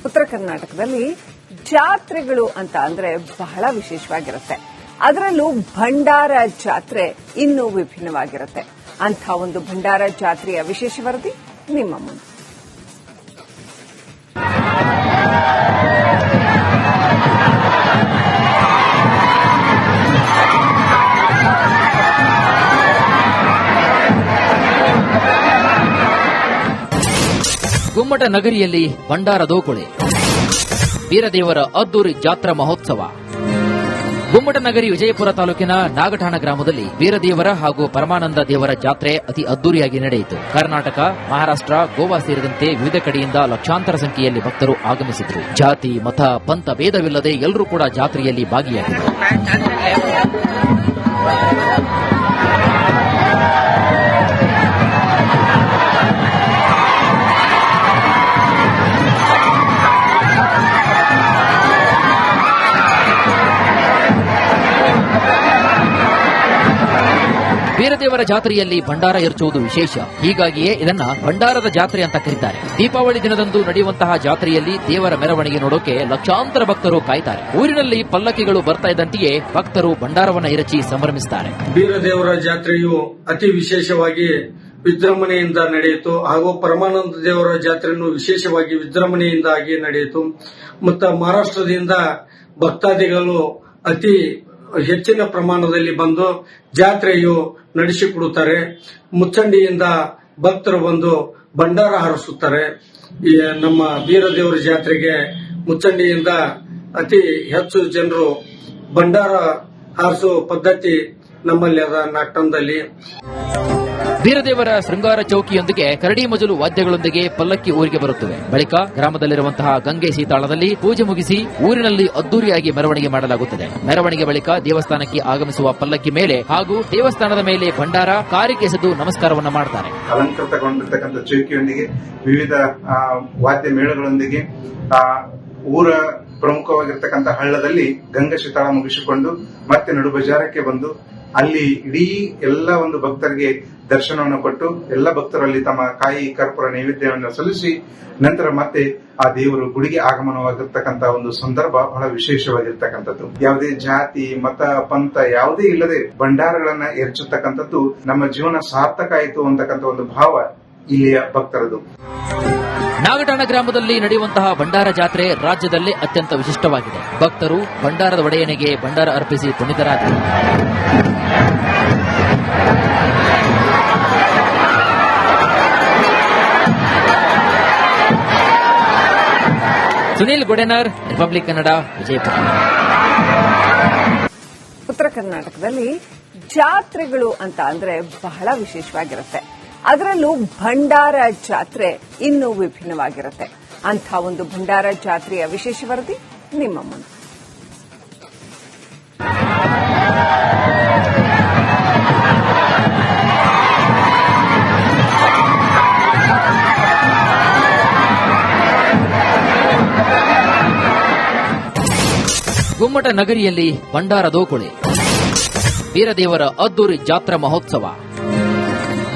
ಉತ್ತರ ಕರ್ನಾಟಕದಲ್ಲಿ ಜಾತ್ರೆಗಳು ಅಂತ ಅಂದ್ರೆ ಬಹಳ ವಿಶೇಷವಾಗಿರುತ್ತೆ. ಅದರಲ್ಲೂ ಭಂಡಾರ ಜಾತ್ರೆ ಇನ್ನೂ ವಿಭಿನ್ನವಾಗಿರುತ್ತೆ. ಅಂಥ ಒಂದು ಭಂಡಾರ ಜಾತ್ರೆಯ ವಿಶೇಷ ವರದಿ ನಿಮ್ಮ ಮುಂದೆ. ಗುಮ್ಮಟ ನಗರಿಯಲ್ಲಿ ಭಂಡಾರ ದೋಕುಳೆ, ವೀರದೇವರ ಅದ್ದೂರಿ ಜಾತ್ರಾ ಮಹೋತ್ಸವ. ಗುಮ್ಮಟ ನಗರಿ ವಿಜಯಪುರ ತಾಲೂಕಿನ ನಾಗಠಾಣ ಗ್ರಾಮದಲ್ಲಿ ವೀರದೇವರ ಹಾಗೂ ಪರಮಾನಂದ ದೇವರ ಜಾತ್ರೆ ಅತಿ ಅದ್ದೂರಿಯಾಗಿ ನಡೆಯಿತು. ಕರ್ನಾಟಕ, ಮಹಾರಾಷ್ಟ್ರ, ಗೋವಾ ಸೇರಿದಂತೆ ವಿವಿಧ ಕಡೆಯಿಂದ ಲಕ್ಷಾಂತರ ಸಂಖ್ಯೆಯಲ್ಲಿ ಭಕ್ತರು ಆಗಮಿಸಿದರು. ಜಾತಿ, ಮತ, ಪಂಥ ಭೇದವಿಲ್ಲದೆ ಎಲ್ಲರೂ ಕೂಡ ಜಾತ್ರೆಯಲ್ಲಿ ಭಾಗಿಯಾಗಿದ್ದರು. ವೀರದೇವರ ಜಾತ್ರೆಯಲ್ಲಿ ಭಂಡಾರ ಎರಚುವುದು ವಿಶೇಷ. ಹೀಗಾಗಿಯೇ ಇದನ್ನ ಭಂಡಾರದ ಜಾತ್ರೆ ಅಂತ ಕರೀತಾರೆ. ದೀಪಾವಳಿ ದಿನದಂದು ನಡೆಯುವಂತಹ ಜಾತ್ರೆಯಲ್ಲಿ ದೇವರ ಮೆರವಣಿಗೆ ನೋಡೋಕೆ ಲಕ್ಷಾಂತರ ಭಕ್ತರು ಕಾಯ್ತಾರೆ. ಊರಿನಲ್ಲಿ ಪಲ್ಲಕ್ಕಿಗಳು ಬರ್ತಾ ಇದ್ದಂತೆಯೇ ಭಕ್ತರು ಭಂಡಾರವನ್ನ ಎರಚಿ ಸಂಭ್ರಮಿಸುತ್ತಾರೆ. ವೀರದೇವರ ಜಾತ್ರೆಯು ಅತಿ ವಿಶೇಷವಾಗಿ ವಿಜೃಂಭಣೆಯಿಂದ ನಡೆಯಿತು ಹಾಗೂ ಪರಮಾನಂದ ದೇವರ ಜಾತ್ರೆಯನ್ನು ವಿಶೇಷವಾಗಿ ವಿಜೃಂಭಣೆಯಿಂದಾಗಿ ನಡೆಯಿತು. ಮತ್ತು ಮಹಾರಾಷ್ಟ್ರದಿಂದ ಭಕ್ತಾದಿಗಳು ಅತಿ ಹೆಚ್ಚಿನ ಪ್ರಮಾಣದಲ್ಲಿ ಬಂದು ಜಾತ್ರೆಯು ನಡೆಸಿಕೊಡುತ್ತಾರೆ. ಮುಚ್ಚಂಡಿಯಿಂದ ಭಕ್ತರು ಬಂದು ಭಂಡಾರ ಹಾರಿಸುತ್ತಾರೆ. ನಮ್ಮ ವೀರದೇವರ ಜಾತ್ರೆಗೆ ಮುಚ್ಚಂಡಿಯಿಂದ ಅತಿ ಹೆಚ್ಚು ಜನರು ಭಂಡಾರ ಹಾರಿಸುವ ಪದ್ಧತಿ ನಮ್ಮಲ್ಲಿ ಅದ ನಾಗಠಾಣದಲ್ಲಿ. ವೀರದೇವರ ಶೃಂಗಾರ ಚೌಕಿಯೊಂದಿಗೆ ಕರಡಿ ಮಜಲು ವಾದ್ಯಗಳೊಂದಿಗೆ ಪಲ್ಲಕ್ಕಿ ಊರಿಗೆ ಬರುತ್ತವೆ. ಬಳಿಕ ಗ್ರಾಮದಲ್ಲಿರುವಂತಹ ಗಂಗೆ ಸೀತಾಳದಲ್ಲಿ ಪೂಜೆ ಮುಗಿಸಿ ಊರಿನಲ್ಲಿ ಅದ್ದೂರಿಯಾಗಿ ಮೆರವಣಿಗೆ ಮಾಡಲಾಗುತ್ತದೆ. ಮೆರವಣಿಗೆ ಬಳಿಕ ದೇವಸ್ಥಾನಕ್ಕೆ ಆಗಮಿಸುವ ಪಲ್ಲಕ್ಕಿ ಮೇಲೆ ಹಾಗೂ ದೇವಸ್ಥಾನದ ಮೇಲೆ ಭಂಡಾರ ಕಾರಿಕೆಸೆದು ನಮಸ್ಕಾರವನ್ನ ಮಾಡುತ್ತಾರೆ. ಅಲಂಕೃತಗೊಂಡಿರ್ತಕ್ಕಂಥ ಚೌಕಿಯೊಂದಿಗೆ ವಿವಿಧ ವಾದ್ಯ ಮೇಳಗಳೊಂದಿಗೆ ಊರ ಪ್ರಮುಖವಾಗಿರ್ತಕ್ಕಂಥ ಹಳ್ಳದಲ್ಲಿ ಗಂಗಾ ಶೀತಾಳ ಮುಗಿಸಿಕೊಂಡು ಮತ್ತೆ ನಡು ಬಜಾರಕ್ಕೆ ಬಂದು ಅಲ್ಲಿ ಇಡೀ ಎಲ್ಲ ಒಂದು ಭಕ್ತರಿಗೆ ದರ್ಶನವನ್ನು ಕೊಟ್ಟು ಎಲ್ಲ ಭಕ್ತರು ಅಲ್ಲಿ ತಮ್ಮ ಕಾಯಿ ಕರ್ಪೂರ ನೈವೇದ್ಯವನ್ನು ಸಲ್ಲಿಸಿ ನಂತರ ಮತ್ತೆ ಆ ದೇವರು ಗುಡಿಗೆ ಆಗಮನವಾಗಿರ್ತಕ್ಕಂಥ ಒಂದು ಸಂದರ್ಭ ಬಹಳ ವಿಶೇಷವಾಗಿರ್ತಕ್ಕಂಥದ್ದು. ಯಾವುದೇ ಜಾತಿ, ಮತ, ಪಂಥ ಯಾವುದೇ ಇಲ್ಲದೆ ಭಂಡಾರಗಳನ್ನ ಎರಚತಕ್ಕಂಥದ್ದು ನಮ್ಮ ಜೀವನ ಸಾರ್ಥಕ ಆಯಿತು ಅಂತಕ್ಕಂಥ ಒಂದು ಭಾವ ಇಲ್ಲಿಯ ಭಕ್ತರದು. ನಾಗಠಾಣ ಗ್ರಾಮದಲ್ಲಿ ನಡೆಯುವಂತಹ ಭಂಡಾರ ಜಾತ್ರೆ ರಾಜ್ಯದಲ್ಲೇ ಅತ್ಯಂತ ವಿಶಿಷ್ಟವಾಗಿದೆ. ಭಕ್ತರು ಭಂಡಾರದ ಒಡೆಯನಿಗೆ ಭಂಡಾರ ಅರ್ಪಿಸಿ ಪುನೀತರಾದರು. ಸುನೀಲ್ ಗೊಡೆನರ್, ರಿಪಬ್ಲಿಕ್ ಕನ್ನಡ, ವಿಜಯಪುರ. ಉತ್ತರ ಕರ್ನಾಟಕದಲ್ಲಿ ಜಾತ್ರೆಗಳು ಅಂತ ಅಂದ್ರೆ ಬಹಳ ವಿಶೇಷವಾಗಿರುತ್ತೆ. ಅದರಲ್ಲೂ ಭಂಡಾರ ಜಾತ್ರೆ ಇನ್ನೂ ವಿಭಿನ್ನವಾಗಿರುತ್ತೆ. ಅಂಥ ಒಂದು ಭಂಡಾರ ಜಾತ್ರೆಯ ವಿಶೇಷ ವರದಿ ನಿಮ್ಮ ಮುಂದೆ. ಗುಮ್ಮಟ ನಗರಿಯಲ್ಲಿ ಭಂಡಾರ ದೋಕುಳೆ, ವೀರದೇವರ ಅದ್ದೂರಿ ಜಾತ್ರಾ ಮಹೋತ್ಸವ.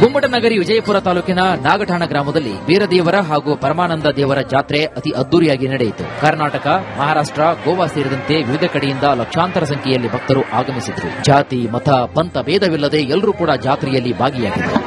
ಗುಮ್ಮಟ ನಗರಿ ವಿಜಯಪುರ ತಾಲೂಕಿನ ನಾಗಠಾಣ ಗ್ರಾಮದಲ್ಲಿ ವೀರದೇವರ ಹಾಗೂ ಪರಮಾನಂದ ದೇವರ ಜಾತ್ರೆ ಅತಿ ಅದ್ದೂರಿಯಾಗಿ ನಡೆಯಿತು. ಕರ್ನಾಟಕ, ಮಹಾರಾಷ್ಟ್ರ, ಗೋವಾ ಸೇರಿದಂತೆ ವಿವಿಧ ಕಡೆಯಿಂದ ಲಕ್ಷಾಂತರ ಸಂಖ್ಯೆಯಲ್ಲಿ ಭಕ್ತರು ಆಗಮಿಸಿದರು. ಜಾತಿ, ಮತ, ಪಂಥ ಭೇದವಿಲ್ಲದೆ ಎಲ್ಲರೂ ಕೂಡ ಜಾತ್ರೆಯಲ್ಲಿ ಭಾಗಿಯಾಗಿದ್ದರು.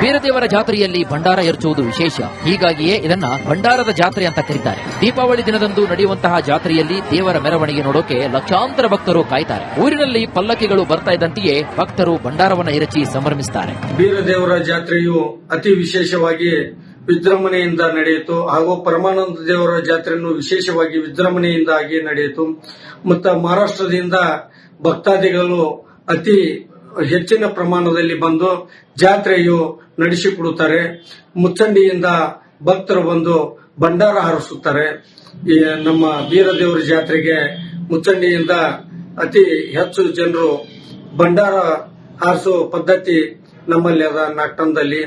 ವೀರದೇವರ ಜಾತ್ರೆಯಲ್ಲಿ ಭಂಡಾರ ಎರಚುವುದು ವಿಶೇಷ. ಹೀಗಾಗಿಯೇ ಇದನ್ನ ಭಂಡಾರದ ಜಾತ್ರೆ ಅಂತ ಕರೀತಾರೆ. ದೀಪಾವಳಿ ದಿನದಂದು ನಡೆಯುವಂತಹ ಜಾತ್ರೆಯಲ್ಲಿ ದೇವರ ಮೆರವಣಿಗೆ ನೋಡೋಕೆ ಲಕ್ಷಾಂತರ ಭಕ್ತರು ಕಾಯ್ತಾರೆ. ಊರಿನಲ್ಲಿ ಪಲ್ಲಕ್ಕಿಗಳು ಬರ್ತಾ ಇದ್ದಂತೆಯೇ ಭಕ್ತರು ಭಂಡಾರವನ್ನ ಎರಚಿ ಸಂಭ್ರಮಿಸುತ್ತಾರೆ. ವೀರದೇವರ ಜಾತ್ರೆಯು ಅತಿ ವಿಶೇಷವಾಗಿ ವಿಜೃಂಭಣೆಯಿಂದ ನಡೆಯಿತು ಹಾಗೂ ಪರಮಾನಂದ ದೇವರ ಜಾತ್ರೆಯನ್ನು ವಿಶೇಷವಾಗಿ ವಿಜೃಂಭಣೆಯಿಂದಾಗಿ ನಡೆಯಿತು. ಮತ್ತು ಮಹಾರಾಷ್ಟ್ರದಿಂದ ಭಕ್ತಾದಿಗಳು ಅತಿ ಹೆಚ್ಚಿನ ಪ್ರಮಾಣದಲ್ಲಿ ಬಂದು ಜಾತ್ರೆಯು ನಡೆಸಿಕೊಡುತ್ತಾರೆ. ಮುಚ್ಚಂಡಿಯಿಂದ ಭಕ್ತರು ಬಂದು ಭಂಡಾರ ಹಾರಿಸುತ್ತಾರೆ. ನಮ್ಮ ವೀರದೇವರ ಜಾತ್ರೆಗೆ ಮುಚ್ಚಂಡಿಯಿಂದ ಅತಿ ಹೆಚ್ಚು ಜನರು ಭಂಡಾರ ಹಾರಿಸುವ ಪದ್ಧತಿ ನಮ್ಮಲ್ಲಿ ಅದ ನಾಗಠಾಣದಲ್ಲಿ.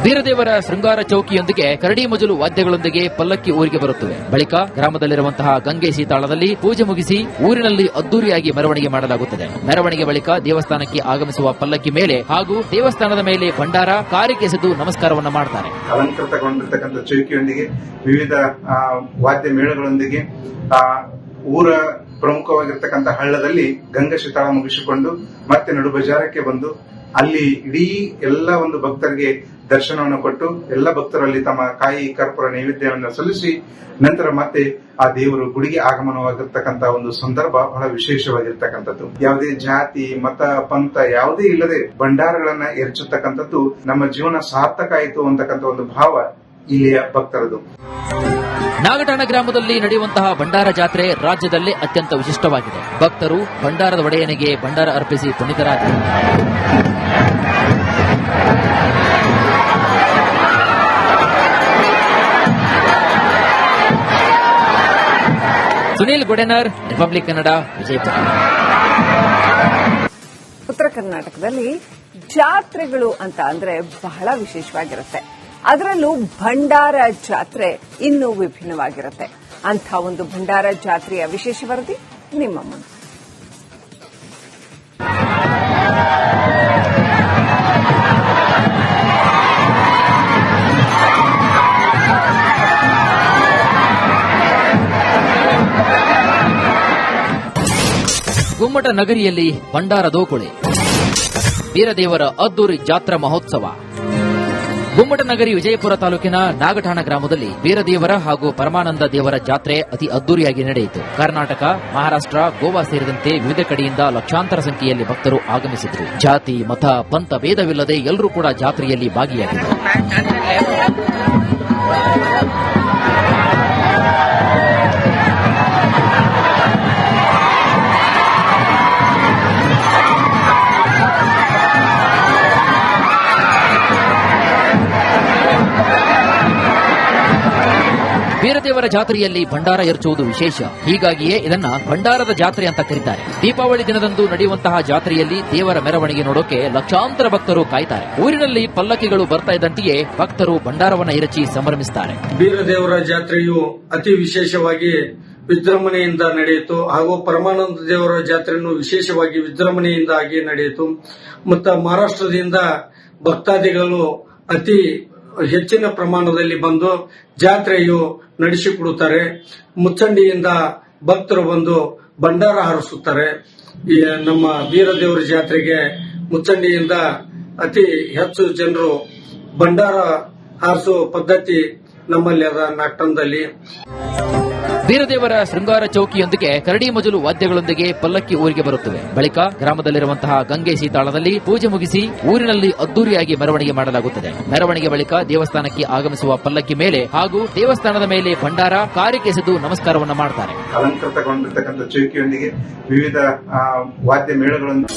ಬೀರದೇವರ ಶೃಂಗಾರ ಚೌಕಿಯೊಂದಿಗೆ ಕರಡಿ ಮಜಲು ವಾದ್ಯಗಳೊಂದಿಗೆ ಪಲ್ಲಕ್ಕಿ ಊರಿಗೆ ಬರುತ್ತವೆ. ಬಳಿಕ ಗ್ರಾಮದಲ್ಲಿರುವಂತಹ ಗಂಗೆ ಸೀತಾಳದಲ್ಲಿ ಪೂಜೆ ಮುಗಿಸಿ ಊರಿನಲ್ಲಿ ಅದ್ದೂರಿಯಾಗಿ ಮೆರವಣಿಗೆ ಮಾಡಲಾಗುತ್ತದೆ. ಮೆರವಣಿಗೆ ಬಳಿಕ ದೇವಸ್ಥಾನಕ್ಕೆ ಆಗಮಿಸುವ ಪಲ್ಲಕ್ಕಿ ಮೇಲೆ ಹಾಗೂ ದೇವಸ್ಥಾನದ ಮೇಲೆ ಭಂಡಾರ ಕಾರಿಗೆ ಎಸೆದು ನಮಸ್ಕಾರವನ್ನ ಮಾಡ್ತಾರೆ. ಅಲಂಕೃತಗೊಂಡಿರ್ತಕ್ಕಂಥ ಚೌಕಿಯೊಂದಿಗೆ ವಿವಿಧ ವಾದ್ಯ ಮೇಳಗಳೊಂದಿಗೆ ಊರ ಪ್ರಮುಖವಾಗಿರ್ತಕ್ಕಂಥ ಹಳ್ಳದಲ್ಲಿ ಗಂಗಾ ಶೀತಾಳ ಮುಗಿಸಿಕೊಂಡು ಮತ್ತೆ ನಡು ಬಜಾರಕ್ಕೆ ಬಂದು ಅಲ್ಲಿ ಇಡೀ ಎಲ್ಲ ಒಂದು ಭಕ್ತರಿಗೆ ದರ್ಶನವನ್ನು ಕೊಟ್ಟು ಎಲ್ಲ ಭಕ್ತರಲ್ಲಿ ತಮ್ಮ ಕಾಯಿ ಕರ್ಪೂರ ನೈವೇದ್ಯವನ್ನು ಸಲ್ಲಿಸಿ ನಂತರ ಮತ್ತೆ ಆ ದೇವರು ಗುಡಿಗೆ ಆಗಮನವಾಗಿರ್ತಕ್ಕಂಥ ಒಂದು ಸಂದರ್ಭ ಬಹಳ ವಿಶೇಷವಾಗಿರ್ತಕ್ಕಂಥದ್ದು. ಯಾವುದೇ ಜಾತಿ ಮತ ಪಂಥ ಯಾವುದೇ ಇಲ್ಲದೆ ಭಂಡಾರಗಳನ್ನ ಎರಚತಕ್ಕಂಥದ್ದು ನಮ್ಮ ಜೀವನ ಸಾರ್ಥಕ ಆಯಿತು ಅಂತಕ್ಕಂಥ ಒಂದು ಭಾವ ಇಲ್ಲಿಯ ಭಕ್ತರದು. ನಾಗಠಾಣ ಗ್ರಾಮದಲ್ಲಿ ನಡೆಯುವಂತಹ ಭಂಡಾರ ಜಾತ್ರೆ ರಾಜ್ಯದಲ್ಲೇ ಅತ್ಯಂತ ವಿಶಿಷ್ಟವಾಗಿದೆ. ಭಕ್ತರು ಭಂಡಾರದ ಒಡೆಯನಿಗೆ ಭಂಡಾರ ಅರ್ಪಿಸಿ ಪುನೀತರಾದರು. ಸುನೀಲ್ ಗೊಡೆನರ್, ರಿಪಬ್ಲಿಕ್ ಕನ್ನಡ, ವಿಜಯಪುರ. ಉತ್ತರ ಕರ್ನಾಟಕದಲ್ಲಿ ಜಾತ್ರೆಗಳು ಅಂತ ಅಂದ್ರೆ ಬಹಳ ವಿಶೇಷವಾಗಿರುತ್ತೆ. ಅದರಲ್ಲೂ ಭಂಡಾರ ಜಾತ್ರೆ ಇನ್ನೂ ವಿಭಿನ್ನವಾಗಿರುತ್ತೆ. ಅಂಥ ಒಂದು ಭಂಡಾರ ಜಾತ್ರೆಯ ವಿಶೇಷ ವರದಿ ನಿಮ್ಮ ಮುಂದೆ. ಗುಮ್ಮಟ ನಗರಿಯಲ್ಲಿ ಭಂಡಾರ ದೋಕುಳಿ, ಬೀರದೇವರ ಅದ್ದೂರಿ ಜಾತ್ರಾ ಮಹೋತ್ಸವ. ಗುಮ್ಮಟ ನಗರಿ ವಿಜಯಪುರ ತಾಲೂಕಿನ ನಾಗಠಾಣ ಗ್ರಾಮದಲ್ಲಿ ಬೀರದೇವರ ಹಾಗೂ ಪರಮಾನಂದ ದೇವರ ಜಾತ್ರೆ ಅತಿ ಅದ್ದೂರಿಯಾಗಿ ನಡೆಯಿತು. ಕರ್ನಾಟಕ, ಮಹಾರಾಷ್ಟ್ರ, ಗೋವಾ ಸೇರಿದಂತೆ ವಿವಿಧ ಕಡೆಯಿಂದ ಲಕ್ಷಾಂತರ ಸಂಖ್ಯೆಯಲ್ಲಿ ಭಕ್ತರು ಆಗಮಿಸಿದರು. ಜಾತಿ ಮತ ಪಂಥ ಭೇದವಿಲ್ಲದೆ ಎಲ್ಲರೂ ಕೂಡ ಜಾತ್ರೆಯಲ್ಲಿ ಭಾಗಿಯಾಗಿದ್ದರು. ಬೀರದೇವರ ಜಾತ್ರೆಯಲ್ಲಿ ಭಂಡಾರ ಎರಚುವುದು ವಿಶೇಷ. ಹೀಗಾಗಿಯೇ ಇದನ್ನ ಭಂಡಾರದ ಜಾತ್ರೆ ಅಂತ ಕರೀತಾರೆ. ದೀಪಾವಳಿ ದಿನದಂದು ನಡೆಯುವಂತಹ ಜಾತ್ರೆಯಲ್ಲಿ ದೇವರ ಮೆರವಣಿಗೆ ನೋಡೋಕೆ ಲಕ್ಷಾಂತರ ಭಕ್ತರು ಕಾಯ್ತಾರೆ. ಊರಿನಲ್ಲಿ ಪಲ್ಲಕ್ಕಿಗಳು ಬರ್ತಾ ಇದ್ದಂತೆಯೇ ಭಕ್ತರು ಭಂಡಾರವನ್ನ ಎರಚಿ ಸಂಭ್ರಮಿಸುತ್ತಾರೆ. ಬೀರದೇವರ ಜಾತ್ರೆಯು ಅತಿ ವಿಶೇಷವಾಗಿ ವಿಜೃಂಭಣೆಯಿಂದ ನಡೆಯಿತು ಹಾಗೂ ಪರಮಾನಂದ ದೇವರ ಜಾತ್ರೆಯನ್ನು ವಿಶೇಷವಾಗಿ ವಿಜೃಂಭಣೆಯಿಂದ ಆಗಿ ನಡೆಯಿತು. ಮತ್ತು ಮಹಾರಾಷ್ಟ್ರದಿಂದ ಭಕ್ತಾದಿಗಳು ಅತಿ ಹೆಚ್ಚಿನ ಪ್ರಮಾಣದಲ್ಲಿ ಬಂದು ಜಾತ್ರೆಯು ನಡೆಸಿಕೊಡುತ್ತಾರೆ. ಮುಚ್ಚಂಡಿಯಿಂದ ಭಕ್ತರು ಬಂದು ಭಂಡಾರ ಹಾರಿಸುತ್ತಾರೆ. ನಮ್ಮ ಬೀರದೇವರ ಜಾತ್ರೆಗೆ ಮುಚ್ಚಂಡಿಯಿಂದ ಅತಿ ಹೆಚ್ಚು ಜನರು ಭಂಡಾರ ಹಾರಿಸುವ ಪದ್ಧತಿ ನಮ್ಮಲ್ಲಿ ಅದ ನಾಗಠಾಣದಲ್ಲಿ. ಬೀರದೇವರ ಶೃಂಗಾರ ಚೌಕಿಯೊಂದಿಗೆ ಕರಡಿ ಮಜಲು ವಾದ್ಯಗಳೊಂದಿಗೆ ಪಲ್ಲಕ್ಕಿ ಊರಿಗೆ ಬರುತ್ತವೆ. ಬಳಿಕ ಗ್ರಾಮದಲ್ಲಿರುವಂತಹ ಗಂಗೆ ಸೀತಾಳದಲ್ಲಿ ಪೂಜೆ ಮುಗಿಸಿ ಊರಿನಲ್ಲಿ ಅದ್ದೂರಿಯಾಗಿ ಮೆರವಣಿಗೆ ಮಾಡಲಾಗುತ್ತದೆ. ಮೆರವಣಿಗೆ ಬಳಿಕ ದೇವಸ್ಥಾನಕ್ಕೆ ಆಗಮಿಸುವ ಪಲ್ಲಕ್ಕಿ ಮೇಲೆ ಹಾಗೂ ದೇವಸ್ಥಾನದ ಮೇಲೆ ಭಂಡಾರ ಕಾರಿಗೆ ಎಸೆದು ನಮಸ್ಕಾರವನ್ನ ಮಾಡ್ತಾರೆ. ಅಲಂಕೃತಗೊಂಡಿರ್ತಕ್ಕಂಥ ಚೌಕಿಯೊಂದಿಗೆ ವಿವಿಧ ವಾದ್ಯ ಮೇಳಗಳನ್ನು